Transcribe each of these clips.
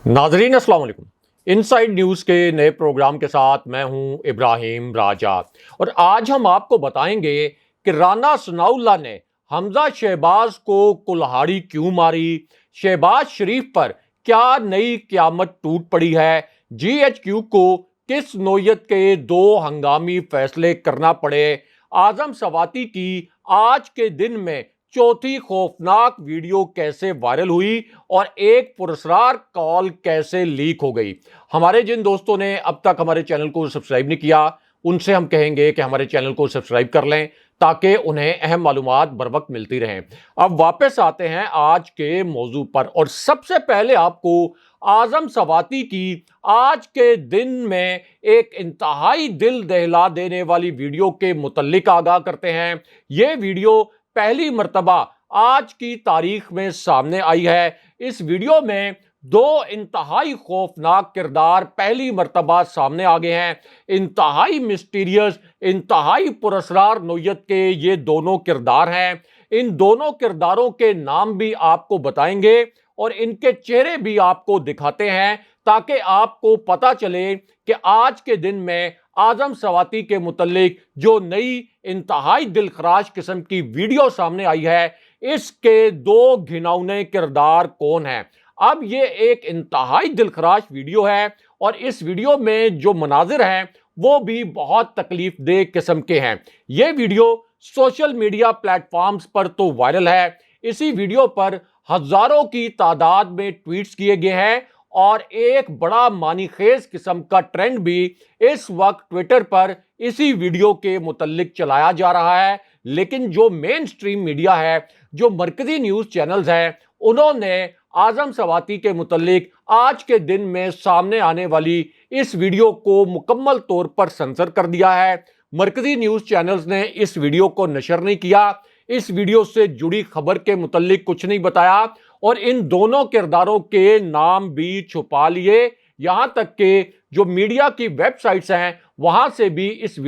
नाजरीन अस्सलाम वालेकुम। इनसाइड न्यूज़ के नए प्रोग्राम के साथ मैं हूं इब्राहिम राजा और आज हम आपको बताएंगे कि राना सनाउल्लाह ने हमजा शहबाज को कुल्हाड़ी क्यों मारी, शहबाज शरीफ पर क्या नई क़यामत टूट पड़ी है, GHQ को किस नौयत के दो हंगामी फैसले करना पड़े, आजम सवाती की आज के दिन में चौथी खौफनाक वीडियो कैसे वायरल हुई और एक पुरस्कार कॉल कैसे लीक हो गई। हमारे जिन दोस्तों ने अब तक हमारे चैनल को सब्सक्राइब नहीं किया उनसे हम कहेंगे कि हमारे चैनल को सब्सक्राइब कर लें ताकि उन्हें अहम मालूमात बर वक्त मिलती रहें। अब वापस आते हैं आज के मौजू पर और सबसे पहले आपको आजम सवाती की आज के दिन में एक इंतहाई दिल दहला देने वाली वीडियो के मुतल्लिक आगाह करते हैं। यह वीडियो पहली मर्तबा आज की तारीख में सामने आई है। इस वीडियो में दो इंतहाई खौफनाक किरदार पहली मर्तबा सामने आ गए हैं। इंतहाई मिस्टीरियस, इंतहाई पुरस्कार नौयत के ये दोनों किरदार हैं। इन दोनों किरदारों के नाम भी आपको बताएंगे और इनके चेहरे भी आपको दिखाते हैं ताकि आपको पता चले कि आज के दिन में आजम सवाती के मुतल्लिक जो नई इंतहाई दिलखराश किस्म की वीडियो सामने आई है, इसके दो घिनौने किरदार कौन हैं। अब ये एक इंतहाई दिलखराश वीडियो है और इस वीडियो में जो मनाजिर हैं वो भी बहुत तकलीफ दे किस्म के हैं। ये वीडियो सोशल मीडिया प्लेटफॉर्म्स पर तो वायरल है, इसी वीडियो पर हजारों की तादाद में ट्वीट्स किए गए हैं और एक बड़ा मानीखेज किस्म का ट्रेंड भी इस वक्त ट्विटर पर इसी वीडियो के मुतल्लिक चलाया जा रहा है। लेकिन जो मेन स्ट्रीम मीडिया है, जो मरकजी न्यूज़ चैनल्स हैं, उन्होंने आजम सवाती के मुतल्लिक आज के दिन में सामने आने वाली इस वीडियो को मुकम्मल तौर पर सेंसर कर दिया है। मरकजी न्यूज़ चैनल्स ने इस वीडियो को नशर नहीं किया, इस वीडियो से जुड़ी खबर के मुतल्लिक कुछ नहीं बताया और इन दोनों किरदारों के नाम भी छुपा लिए। यहां तक कि जो मीडिया की वेबसाइट्स हैं वहां से भी इस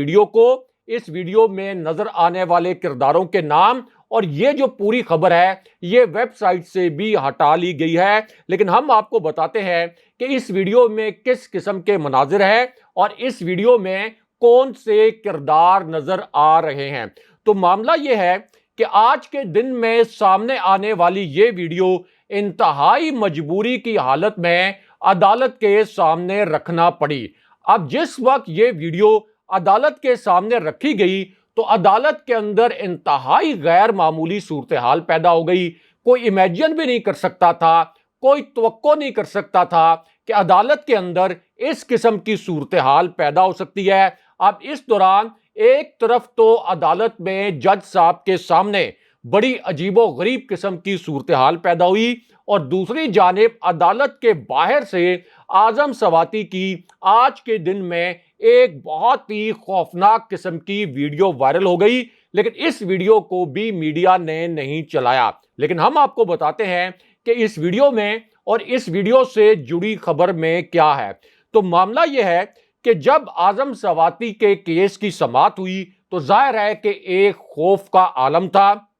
वीडियो में नजर आने वाले किरदारों के नाम और ये जो पूरी खबर है ये वेबसाइट से भी हटा ली गई है। लेकिन हम आपको बताते हैं कि इस वीडियो में किस किस्म के मनाजिर है और इस वीडियो में कौन से किरदार नजर आ रहे हैं। तो मामला यह है कि आज के दिन में सामने आने वाली ये वीडियो इंतहाई मजबूरी की हालत में अदालत के सामने रखना पड़ी। अब जिस वक्त ये वीडियो अदालत के सामने रखी गई तो अदालत के अंदर इंतहाई गैर मामूली सूरत हाल पैदा हो गई। कोई इमेजिन भी नहीं कर सकता था, कोई तवक्को नहीं कर सकता था कि अदालत के अंदर इस किस्म की सूरत हाल पैदा हो सकती है। अब इस दौरान एक तरफ तो अदालत में जज साहब के सामने बड़ी अजीबो गरीब किस्म की सूरत हाल पैदा हुई और दूसरी जानिब अदालत के बाहर से आजम सवाती की आज के दिन में एक बहुत ही खौफनाक किस्म की वीडियो वायरल हो गई। लेकिन इस वीडियो को भी मीडिया ने नहीं चलाया। लेकिन हम आपको बताते हैं कि इस वीडियो में और इस वीडियो से जुड़ी खबर में क्या है। तो मामला यह है कि जब आजम सवाती के केस की समाअत हुई तो जाहिर है कि एक खौफ का आलम था।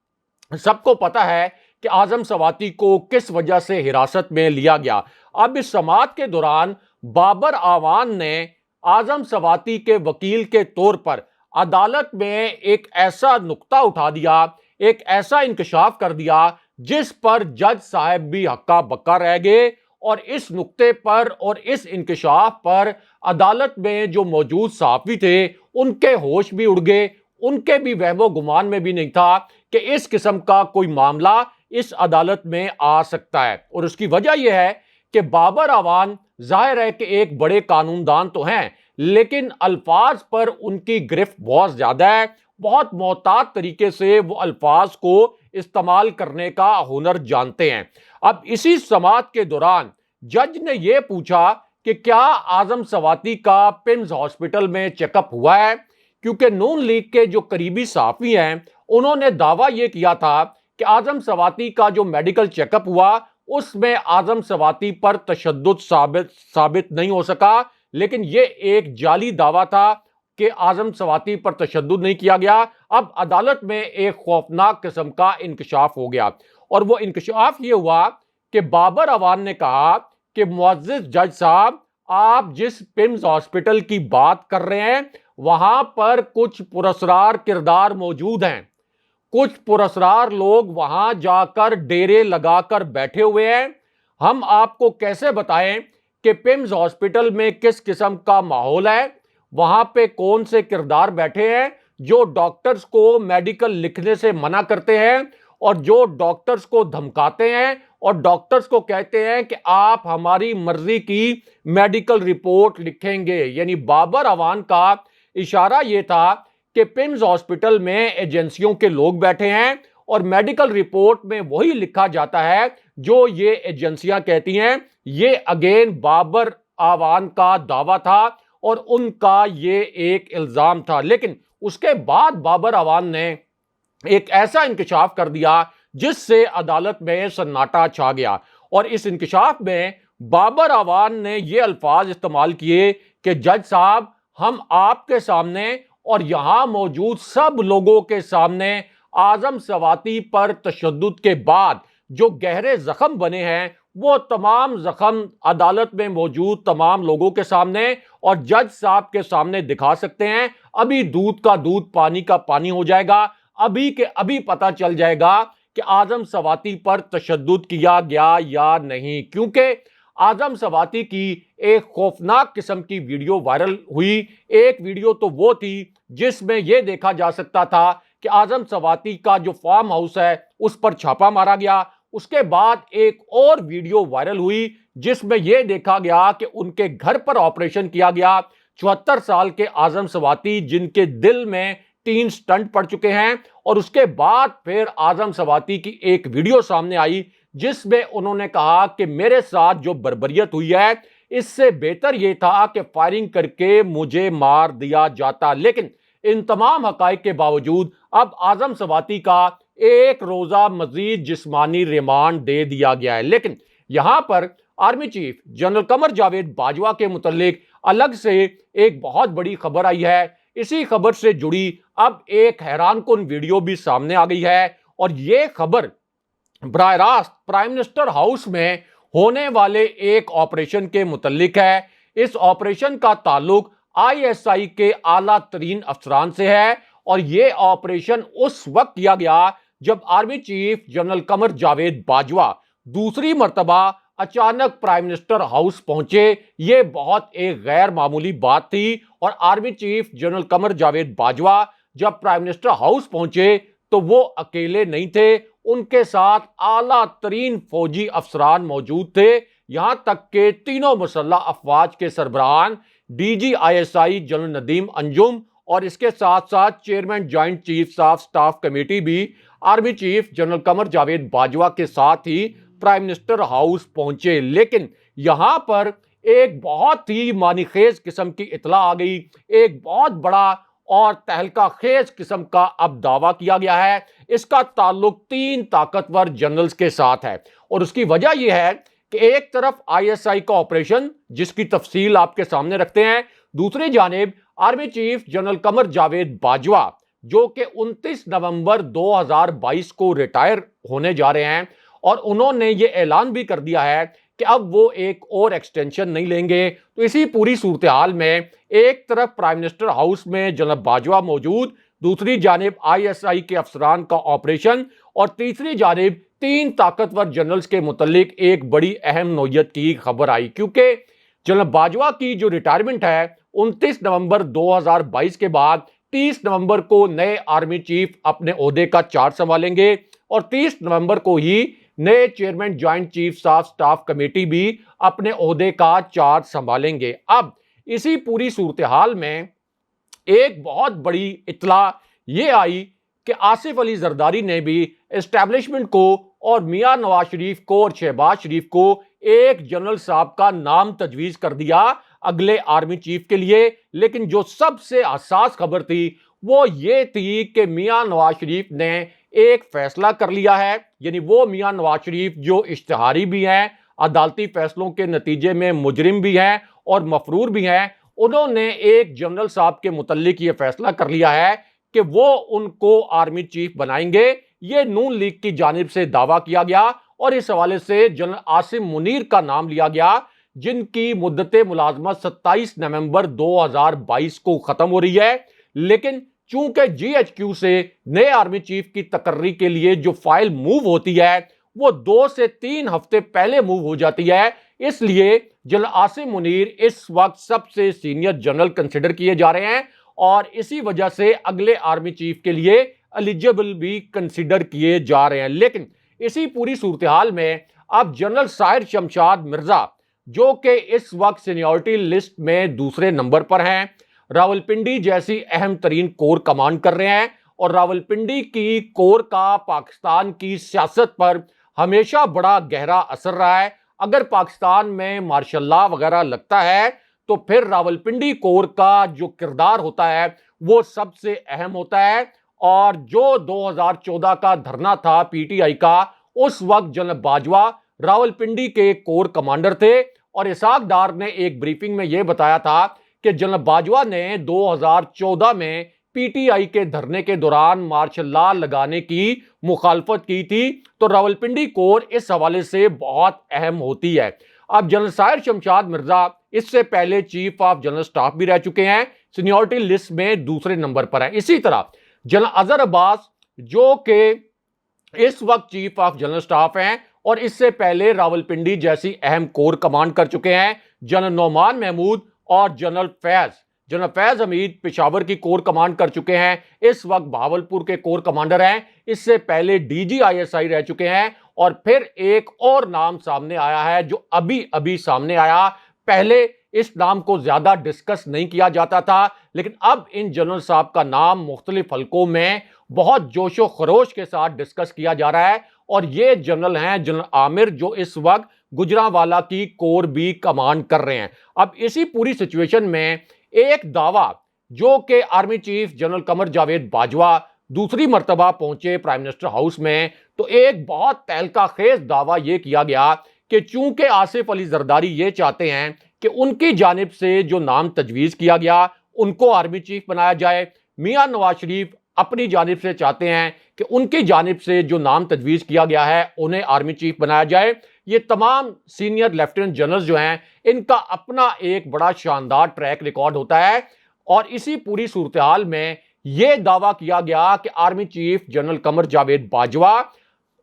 सबको पता है कि आजम सवाती को किस वजह से हिरासत में लिया गया। अब इस समाअत के दौरान बाबर आवान ने आजम सवाती के वकील के तौर पर अदालत में एक ऐसा नुक्ता उठा दिया, एक ऐसा इंकशाफ कर दिया जिस पर जज साहब भी हक्का बक्का रह गए और इस नुक्ते पर और इस इंकशाफ पर अदालत में जो मौजूद सहाफ़ी थे उनके होश भी उड़ गए। उनके भी वहमो गुमान में भी नहीं था कि इस किस्म का कोई मामला इस अदालत में आ सकता है। और उसकी वजह यह है कि बाबर आवान जाहिर है कि एक बड़े कानूनदान तो हैं, लेकिन अल्फाज पर उनकी गिरफ्त बहुत ज्यादा है। बहुत मोहतात तरीके से वो अल्फाज को इस्तेमाल करने का हुनर जानते हैं। अब इसी समाअत के दौरान जज ने यह पूछा कि क्या आजम सवाती का पिम्स हॉस्पिटल में चेकअप हुआ है, क्योंकि नून लीग के जो करीबी सहाफ़ी हैं उन्होंने दावा यह किया था कि आजम सवाती का जो मेडिकल चेकअप हुआ उसमें आजम सवाती पर तशद्दुद साबित नहीं हो सका। लेकिन यह एक जाली दावा था कि आजम सवाती पर तशद्दुद नहीं किया गया। अब अदालत में एक खौफनाक किस्म का इंकशाफ हो गया और वो इंकशाफ ये हुआ कि बाबर अवान ने कहा कि मुअज़्ज़िज़ जज साहब, आप जिस पिम्स हॉस्पिटल की बात कर रहे हैं वहां पर कुछ पुरस्कार किरदार मौजूद हैं। कुछ पुरस्कार लोग वहां जाकर डेरे लगाकर बैठे हुए हैं। हम आपको कैसे बताएं कि पिम्स हॉस्पिटल में किस किस्म का माहौल है, वहां पे कौन से किरदार बैठे हैं जो डॉक्टर्स को मेडिकल लिखने से मना करते हैं और जो डॉक्टर्स को धमकाते हैं और डॉक्टर्स को कहते हैं कि आप हमारी मर्जी की मेडिकल रिपोर्ट लिखेंगे। यानी बाबर अवान का इशारा यह था कि पिम्स हॉस्पिटल में एजेंसियों के लोग बैठे हैं और मेडिकल रिपोर्ट में वही लिखा जाता है जो ये एजेंसियां कहती हैं। ये अगेन बाबर अवान का दावा था और उनका ये एक इल्जाम था। लेकिन उसके बाद बाबर अवान ने एक ऐसा इंकशाफ कर दिया जिससे अदालत में सन्नाटा छा गया और इस इंकशाफ में बाबर अवान ने ये अल्फाज इस्तेमाल किए कि जज साहब, हम आपके सामने और यहां मौजूद सब लोगों के सामने आजम सवाती पर तशद्दुद के बाद जो गहरे जख्म बने हैं वो तमाम जख्म अदालत में मौजूद तमाम लोगों के सामने और जज साहब के सामने दिखा सकते हैं। अभी दूध का दूध पानी का पानी हो जाएगा। अभी के अभी पता चल जाएगा कि आजम सवाती पर तशद्दुद किया गया या नहीं, क्योंकि आजम सवाती की एक खौफनाक किस्म की वीडियो वायरल हुई। एक वीडियो तो वो थी जिसमें यह देखा जा सकता था कि आजम सवाती का जो फार्म हाउस है उस पर छापा मारा गया। उसके बाद एक और वीडियो वायरल हुई जिसमें यह देखा गया कि उनके घर पर ऑपरेशन किया गया। 74 साल के आजम सवाती जिनके दिल में 3 स्टंट पड़ चुके हैं और उसके बाद फिर आजम सवाती की एक वीडियो सामने आई जिसमें उन्होंने कहा कि मेरे साथ जो बर्बरियत हुई है इससे बेहतर यह था कि फायरिंग करके मुझे मार दिया जाता। लेकिन इन तमाम हकाइक के बावजूद अब आजम सवाती का एक रोजा मजीद जिस्मानी रिमांड दे दिया गया है। लेकिन यहां पर army chief general Qamar Javed Bajwa के मुतल्लिक अलग से एक बहुत बड़ी खबर आई है। इसी खबर से जुड़ी अब एक हैरानकुन वीडियो भी सामने आ गई है और यह खबर बराह रास्त प्राइम मिनिस्टर हाउस में होने वाले एक ऑपरेशन के मुतल्लिक है। इस ऑपरेशन का ताल्लुक ISI के आला तरीन अफसरान से है और यह ऑपरेशन उस वक्त किया गया जब army chief general Qamar Javed Bajwa दूसरी मर्तबा अचानक प्राइम मिनिस्टर हाउस पहुंचे। यह बहुत एक गैर मामूली बात थी और army chief general Qamar Javed Bajwa जब प्राइम मिनिस्टर हाउस पहुंचे तो वो अकेले नहीं थे, उनके साथ आला तरीन फौजी अफसरान मौजूद थे। यहां तक के तीनों मुसल्लह अफवाज के सरबराहान DG ISI general Nadeem Anjum और इसके साथ साथ chairman joint chiefs of staff committee भी army chief general Qamar Javed Bajwa के साथ ही प्राइम मिनिस्टर हाउस पहुंचे। लेकिन यहां पर एक बहुत ही मानीखेज किस्म की इतला आ गई। एक बहुत बड़ा और तहलका खेज किस्म का अब दावा किया गया है। इसका ताल्लुक 3 ताकतवर जनरल्स के साथ है और उसकी वजह यह है कि एक तरफ ISI का ऑपरेशन जिसकी तफसील आपके सामने रखते हैं, दूसरी जानिब army chief general Qamar Javed Bajwa जो कि 29 नवंबर 2022 को रिटायर होने जा रहे हैं और उन्होंने ये ऐलान भी कर दिया है कि अब वो एक और एक्सटेंशन नहीं लेंगे। तो इसी पूरी सूरत हाल में एक तरफ प्राइम मिनिस्टर हाउस में जनरल बाजवा मौजूद, दूसरी जानिब ISI के अफसरान का ऑपरेशन और तीसरी जानिब 3 ताकतवर जनरल्स के मुतल्लिक एक बड़ी अहम नौयत की खबर आई, क्योंकि जनरल बाजवा की जो रिटायरमेंट है 29 नवंबर 2022 के बाद 30 नवंबर को नए आर्मी चीफ अपने ओहदे का चार्ज संभालेंगे और 30 नवंबर को ही नए chairman joint chiefs of staff committee भी अपने ओहदे का चार्ज संभालेंगे। अब इसी पूरी सूरत हाल में एक बहुत बड़ी इतला ये आई कि आसिफ अली जरदारी ने भी एस्टैब्लिशमेंट को और मियां नवाज शरीफ को और शहबाज शरीफ को एक जनरल साहब का नाम तजवीज कर दिया अगले आर्मी चीफ के लिए। लेकिन जो सबसे हसास खबर थी वो ये थी कि मियां नवाज शरीफ ने एक फैसला कर लिया है। यानी वो मियां नवाज शरीफ जो इश्तिहारी भी हैं, अदालती फैसलों के नतीजे में मुजरिम भी हैं और मफरूर भी हैं, उन्होंने एक जनरल साहब के मुतल्लिक ये फैसला कर लिया है कि वो उनको आर्मी चीफ बनाएंगे। ये नून लीग की जानिब से दावा किया गया और इस हवाले से जनरल आसिम मुनीर का नाम लिया गया, जिनकी मुद्दत मुलाजमत 27 नवंबर 2022 को खत्म हो रही है। लेकिन चूंकि जीएचक्यू से नए आर्मी चीफ की तकर्री के लिए जो फाइल मूव होती है वो 2 से 3 हफ्ते पहले मूव हो जाती है, इसलिए जनरल आसिम मुनीर इस वक्त सबसे सीनियर जनरल कंसिडर किए जा रहे हैं और इसी वजह से अगले आर्मी चीफ के लिए एलिजिबल भी कंसिडर किए जा रहे हैं। लेकिन इसी पूरी सूरत हाल में अब जनरल साहिर शमशाद मिर्जा, जो कि इस वक्त सीनियरिटी लिस्ट में दूसरे नंबर पर हैं, रावलपिंडी जैसी अहम तरीन कोर कमांड कर रहे हैं और रावलपिंडी की कोर का पाकिस्तान की सियासत पर हमेशा बड़ा गहरा असर रहा है। अगर पाकिस्तान में मार्शल लॉ वगैरह लगता है तो फिर रावलपिंडी कोर का जो किरदार होता है वो सबसे अहम होता है। और जो 2014 का धरना था पीटीआई का, उस वक्त जनरल बाजवा रावलपिंडी के कोर कमांडर थे और इसाक डार ने एक ब्रीफिंग में यह बताया था कि जनरल बाजवा ने 2014 में पीटीआई के धरने के दौरान मार्शल लॉ लगाने की मुखालफत की थी। तो रावलपिंडी कोर इस हवाले से बहुत अहम होती है। अब जनरल साहिर शमशाद मिर्जा इससे पहले चीफ ऑफ जनरल स्टाफ भी रह चुके हैं, सीनियरिटी लिस्ट में दूसरे नंबर पर है। इसी तरह जनरल अजहर अब्बास, जो कि इस वक्त चीफ ऑफ जनरल स्टाफ हैं और इससे पहले रावलपिंडी जैसी अहम कोर कमांड कर चुके हैं, जनरल नौमान महमूद और जनरल फैज हमीद पेशावर की कोर कमांड कर चुके हैं, इस वक्त बहावलपुर के कोर कमांडर हैं, इससे पहले डीजीआईएसआई रह चुके हैं। और फिर एक और नाम सामने आया है जो अभी अभी सामने आया, पहले इस नाम को ज्यादा डिस्कस नहीं किया जाता था, लेकिन अब इन जनरल साहब का नाम मुख्तलिफ हलकों में बहुत जोशो खरोश के साथ डिस्कस किया जा रहा है और ये जनरल हैं जनरल आमिर, जो इस वक्त गुजरांवाला की कोर भी कमांड कर रहे हैं। अब इसी पूरी सिचुएशन में एक दावा जो कि army chief general Qamar Javed Bajwa दूसरी मर्तबा पहुंचे प्राइम मिनिस्टर हाउस में, तो एक बहुत तहलका खेज दावा यह किया गया कि चूंकि आसिफ अली जरदारी ये चाहते हैं कि उनकी जानिब से जो नाम तजवीज किया गया उनको आर्मी चीफ बनाया जाए, मियां नवाज शरीफ अपनी जानिब से चाहते हैं कि उनकी जानिब से जो नाम तजवीज किया गया है उन्हें आर्मी चीफ बनाया जाए। ये तमाम सीनियर लेफ्टिनेंट जनरल जो हैं इनका अपना एक बड़ा शानदार ट्रैक रिकॉर्ड होता है और इसी पूरी सूरत हाल में यह दावा किया गया कि army chief general Qamar Javed Bajwa,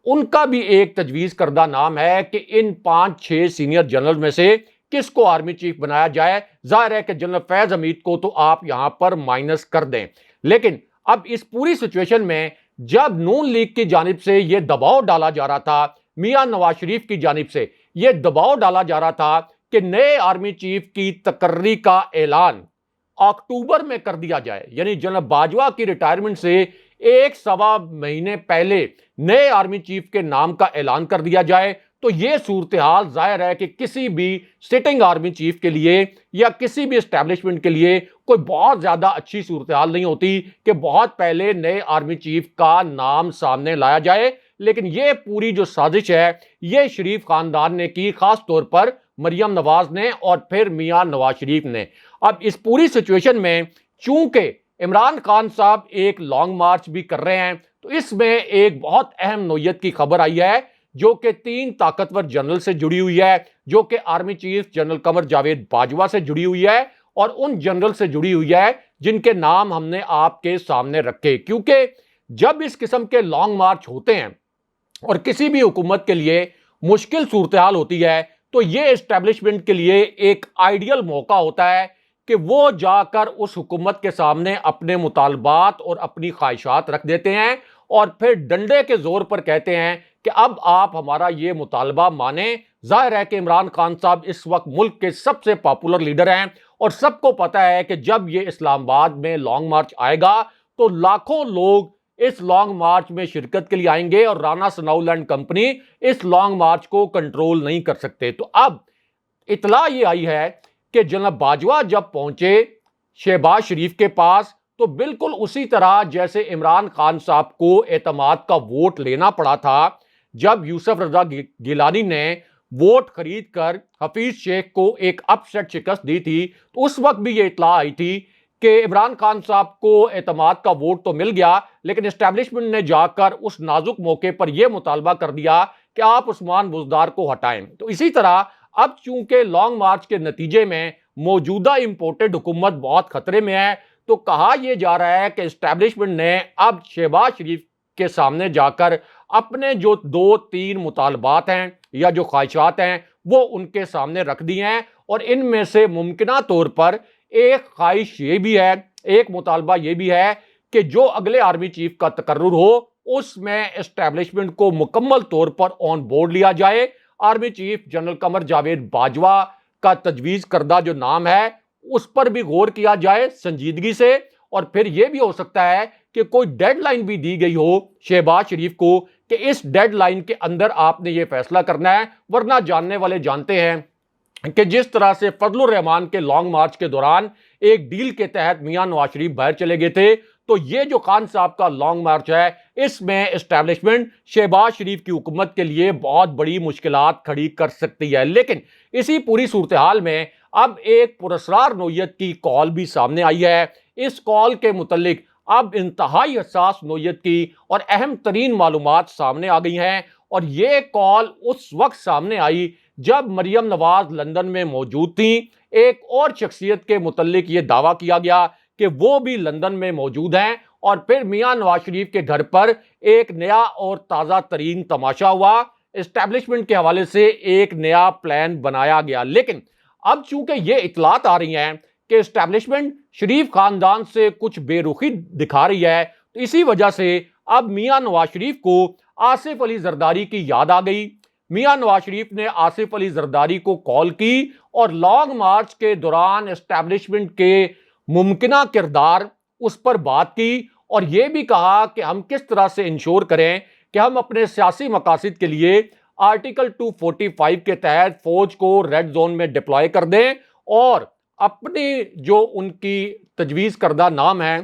उनका भी एक तजवीज करदा नाम है कि इन 5-6 सीनियर जनरल में से किसको आर्मी चीफ बनाया जाए। जाहिर है कि जनरल फैज हमीद को तो आप यहां पर माइनस कर दें, लेकिन अब इस पूरी सिचुएशन में जब नून लीग की जानिब से यह दबाव डाला जा रहा था, मियां नवाज शरीफ की जानिब से यह दबाव डाला जा रहा था कि नए आर्मी चीफ की तकर्री का ऐलान अक्टूबर में कर दिया जाए, यानी जनरल बाजवा की रिटायरमेंट से 1-1.25 महीने पहले नए आर्मी चीफ के नाम का ऐलान कर दिया जाए, तो यह सूरत हाल जाहिर है कि किसी भी सिटिंग आर्मी चीफ के लिए या किसी भी एस्टैब्लिशमेंट के लिए कोई बहुत ज्यादा अच्छी सूरत हाल नहीं होती कि बहुत पहले नए आर्मी चीफ का नाम सामने लाया जाए। लेकिन यह पूरी जो साजिश है यह शरीफ खानदान ने की, खास तौर पर मरियम नवाज ने और फिर मियां नवाज शरीफ ने। अब इस पूरी सिचुएशन में चूंकि इमरान खान साहब एक लॉन्ग मार्च भी कर रहे हैं, तो इसमें एक बहुत अहम नोयत की खबर आई है जो कि 3 ताकतवर जनरल से जुड़ी हुई है, जो कि army chief general Qamar Javed Bajwa से जुड़ी हुई है और उन जनरल से जुड़ी हुई है जिनके नाम हमने आपके सामने रखे। क्योंकि जब इस किस्म के लॉन्ग मार्च होते हैं और किसी भी हुकूमत के लिए मुश्किल सूरत हाल होती है, तो ये एस्टैब्लिशमेंट के लिए एक आइडियल मौका होता है कि वो जाकर उस हुकूमत के सामने अपने मुतालबात और अपनी ख्वाहिशात रख देते हैं और फिर डंडे के जोर पर कहते हैं कि अब आप हमारा ये मुतालबा माने। जाहिर है कि इमरान खान साहब इस वक्त मुल्क के सबसे पॉपुलर लीडर हैं और सबको पता है कि जब ये इस्लामाबाद में लॉन्ग मार्च आएगा तो लाखों लोग इस लॉन्ग मार्च में शिरकत के लिए आएंगे और राना सनाउल एंड कंपनी इस लॉन्ग मार्च को कंट्रोल नहीं कर सकते। तो अब इतला ये आई है कि जनरल बाजवा जब पहुंचे शहबाज शरीफ के पास, तो बिल्कुल उसी तरह जैसे इमरान खान साहब को एतमाद का वोट लेना पड़ा था जब यूसुफ रजा गिलानी ने वोट खरीद कर हफीज शेख को एक अपसेट शिकस्त दी थी, तो उस वक्त भी ये इतला आई थी कि इमरान खान साहब को एतमाद का वोट तो मिल गया, लेकिन एस्टैब्लिशमेंट ने जाकर उस नाजुक मौके पर यह मुतालबा कर दिया कि आप उस्मान बुज़दार को हटाएं। तो इसी तरह अब चूंकि लॉन्ग मार्च के नतीजे में मौजूदा इंपोर्टेड हुकूमत बहुत खतरे में है, तो कहा यह जा रहा है कि एस्टैब्लिशमेंट ने अब शहबाज शरीफ के सामने जाकर अपने जो 2-3 मुतालबात हैं या जो ख्वाहिशात हैं वो उनके सामने रख दिए हैं। और इनमें से मुमकिना तौर पर एक ख्वाहिश ये भी है, एक मुतालबा ये भी है कि जो अगले आर्मी चीफ का तकर्रुर हो उसमें एस्टैब्लिशमेंट को मुकम्मल तौर पर ऑन बोर्ड लिया जाए। Army chief general Qamar Javed Bajwa का तजवीज़ करदा जो नाम है उस पर भी गौर किया जाए संजीदगी से। और फिर यह भी हो सकता है कि कोई डेडलाइन भी दी गई हो शहबाज शरीफ को कि इस डेडलाइन के अंदर आपने ये फैसला करना है, वरना जानने वाले जानते हैं कि जिस तरह से फजलुर रहमान के लॉन्ग मार्च के दौरान एक डील के तहत मियां नवाज शरीफ बाहर चले गए थे, तो ये जो खान साहब का लॉन्ग मार्च है इसमें एस्टैब्लिशमेंट शहबाज शरीफ की हुकूमत के लिए बहुत बड़ी मुश्किलात खड़ी कर सकती है। लेकिन इसी पूरी सूरत हाल में अब एक पुरस्कार नोयत की कॉल भी सामने आई है। इस कॉल के मुतल्लिक अब इंतहाई हसास नोयत की और अहम तरीन मालूमात सामने आ गई हैं। और ये कॉल उस वक्त सामने आई जब मरियम नवाज लंदन में मौजूद थी। एक और शख्सियत के मुतल्लिक ये दावा किया गया कि वो भी लंदन में मौजूद हैं। और फिर मियां नवाज शरीफ के घर पर एक नया और ताज़ा तरीन तमाशा हुआ। एस्टैब्लिशमेंट के हवाले से एक नया प्लान बनाया गया। लेकिन अब चूंकि ये इतलात आ रही हैं कि एस्टैब्लिशमेंट शरीफ खानदान से कुछ बेरुखी दिखा रही है, तो इसी वजह से अब मियां नवाज शरीफ को आसिफ अली जरदारी की याद आ गई। मियां नवाज शरीफ ने आसिफ अली जरदारी को कॉल की और लॉन्ग मार्च के दौरान एस्टैब्लिशमेंट के मुमकिना किरदार उस पर बात की और यह भी कहा कि हम किस तरह से इंश्योर करें कि हम अपने सियासी मकासद के लिए आर्टिकल 245 के तहत फौज को रेड जोन में डिप्लॉय कर दें और अपनी जो उनकी तजवीज़ करदा नाम है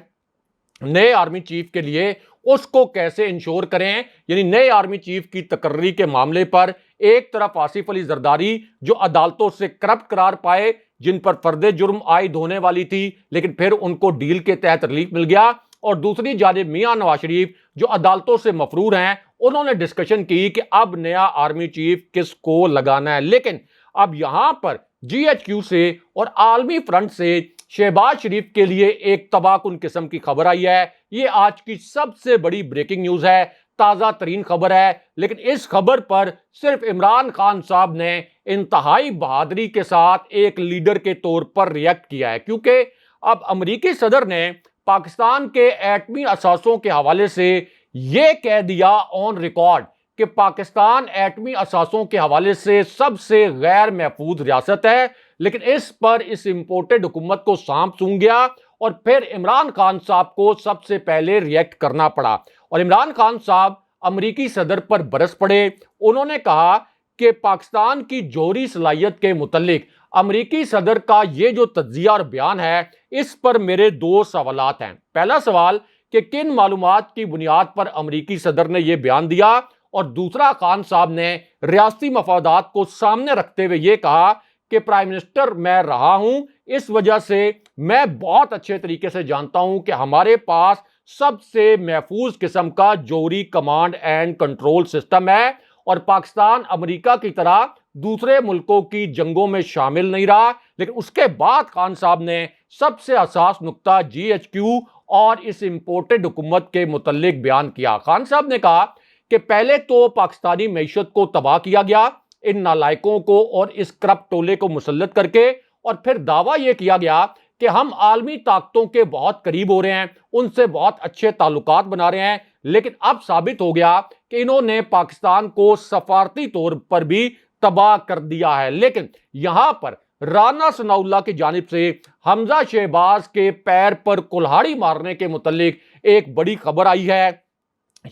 नए आर्मी चीफ के लिए उसको कैसे इंश्योर करें। यानी नए आर्मी चीफ की तकर्री के मामले पर एक तरफ आसिफ अली जरदारी जो अदालतों से करप्ट करार पाए, जिन पर फर्दे जुर्म आयद होने वाली थी लेकिन फिर उनको डील के तहत रिलीफ मिल गया, और दूसरी जानिब मियां नवाज शरीफ जो अदालतों से मफरूर हैं, उन्होंने डिस्कशन की कि अब नया आर्मी चीफ किसको लगाना है। लेकिन अब यहां पर GHQ से और आलमी फ्रंट से शहबाज शरीफ के लिए एक तबाहकुन किस्म की खबर आई है। ये आज की सबसे बड़ी ब्रेकिंग न्यूज है, ताज़ा तरीन खबर है। लेकिन इस खबर पर सिर्फ इमरान खान साहब ने इंतहाई बहादुरी के साथ एक लीडर के तौर पर रिएक्ट किया है, क्योंकि अब अमरीकी सदर ने पाकिस्तान के एटमी असासों के हवाले से यह कह दिया ऑन रिकॉर्ड कि पाकिस्तान एटमी असासों के हवाले से सबसे गैर महफूज रियासत है। लेकिन इस पर इस इंपोर्टेड हुकूमत को सांप सूंघ गया और फिर इमरान खान साहब को सबसे पहले रिएक्ट करना पड़ा। और इमरान खान साहब अमरीकी सदर पर बरस पड़े। उन्होंने कहा कि पाकिस्तान की जौहरी सलाहियत के मुतल्लिक अमरीकी सदर का ये जो तज्जिया और बयान है, इस पर मेरे दो सवालात हैं। पहला सवाल कि किन मालूमात की बुनियाद पर अमरीकी सदर ने यह बयान दिया, और दूसरा खान साहब ने रियासती मफादात को सामने रखते हुए यह कहा कि प्राइम मिनिस्टर मैं रहा हूं, इस वजह से मैं बहुत अच्छे तरीके से जानता हूं कि हमारे पास सबसे महफूज किस्म का जौहरी कमांड एंड कंट्रोल सिस्टम है और पाकिस्तान अमेरिका की तरह दूसरे मुल्कों की जंगों में शामिल नहीं रहा। लेकिन उसके बाद खान साहब ने सबसे हसास नुक्ता GHQ और इस इंपोर्टेड हुकूमत के मुतल्लिक बयान किया। खान साहब ने कहा कि पहले तो पाकिस्तानी मैशत को तबाह किया गया इन नालायकों को और इस करप्ट टोले को मुसल्लत करके, और फिर दावा यह किया गया कि हम आलमी ताकतों के बहुत करीब हो रहे हैं, उनसे बहुत अच्छे ताल्लुकात बना रहे हैं। लेकिन अब साबित हो गया कि इन्होंने पाकिस्तान को सफारती तौर पर भी तबाह कर दिया है। लेकिन यहां पर राना सनाउल्लाह की जानिब से हमजा शहबाज के पैर पर कुल्हाड़ी मारने के मुतल्लिक एक बड़ी खबर आई है।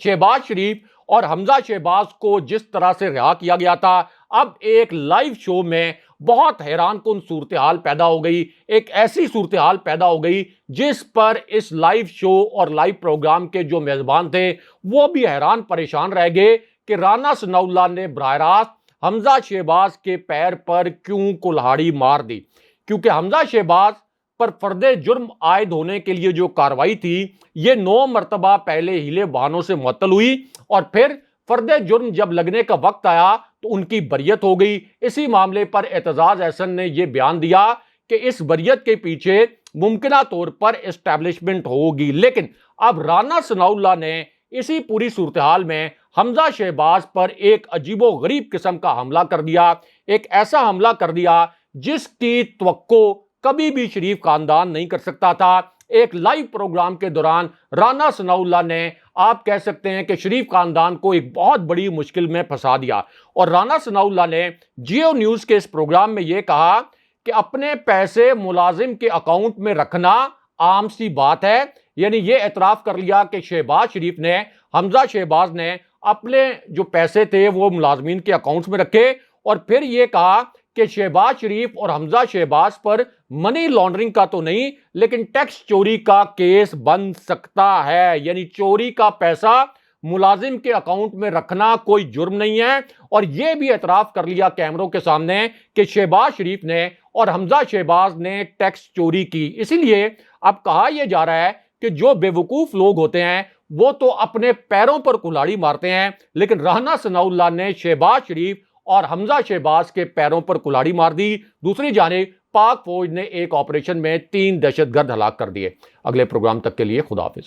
शहबाज शरीफ और हमजा शहबाज को जिस तरह से रिहा किया गया था, अब एक लाइव शो में बहुत हैरानकुन सूरत हाल पैदा हो गई। एक ऐसी सूरत हाल पैदा हो गई जिस पर इस लाइव शो और लाइव प्रोग्राम के जो मेजबान थे वो भी हैरान परेशान रह गए कि राना सनाउल्लाह ने बराह रास्त हमजा शहबाज के पैर पर क्यों कुल्हाड़ी मार दी। क्योंकि हमजा शहबाज पर फर्दे जुर्म आयद होने के लिए जो कार्रवाई थी, ये 9 मरतबा पहले हिले बहानों से मुअत्तल हुई और फिर फर्दे जुर्म जब लगने का वक्त आया तो उनकी बरियत हो गई। इसी मामले पर एतजाज एहसन ने यह बयान दिया कि इस बरियत के पीछे मुमकिना तौर पर एस्टैब्लिशमेंट होगी। लेकिन अब राना सनाउल्लाह ने इसी पूरी सूरत हाल में हमजा शहबाज पर एक अजीबो गरीब किस्म का हमला कर दिया। एक ऐसा हमला कर दिया जिसकी तवक्को कभी भी शरीफ खानदान नहीं कर सकता था। एक लाइव प्रोग्राम के दौरान राना सनाउल्लाह ने, आप कह सकते हैं कि शरीफ खानदान को एक बहुत बड़ी मुश्किल में फंसा दिया। और राना सनाउल्लाह ने जियो न्यूज के इस प्रोग्राम में यह कहा कि अपने पैसे मुलाजिम के अकाउंट में रखना आम सी बात है। यानी यह एतराफ कर लिया कि शहबाज शरीफ ने, हमजा शहबाज ने अपने जो पैसे थे वो मुलाजमीन के अकाउंट्स में रखे। और फिर यह कहा कि शहबाज शरीफ और हमजा शहबाज पर मनी लॉन्ड्रिंग का तो नहीं लेकिन टैक्स चोरी का केस बन सकता है। यानी चोरी का पैसा मुलाजिम के अकाउंट में रखना कोई जुर्म नहीं है। और यह भी एतराफ कर लिया कैमरों के सामने कि शहबाज शरीफ ने और हमजा शहबाज ने टैक्स चोरी की। इसीलिए अब कहा यह जा रहा है कि जो बेवकूफ लोग होते हैं वो तो अपने पैरों पर कुल्हाड़ी मारते हैं, लेकिन राना सनाउल्लाह ने शहबाज शरीफ और हमजा शहबाज के पैरों पर कुल्हाड़ी मार दी। दूसरी जानिब पाक फौज ने एक ऑपरेशन में 3 दहशतगर्द हलाक कर दिए। अगले प्रोग्राम तक के लिए खुदा हाफिज।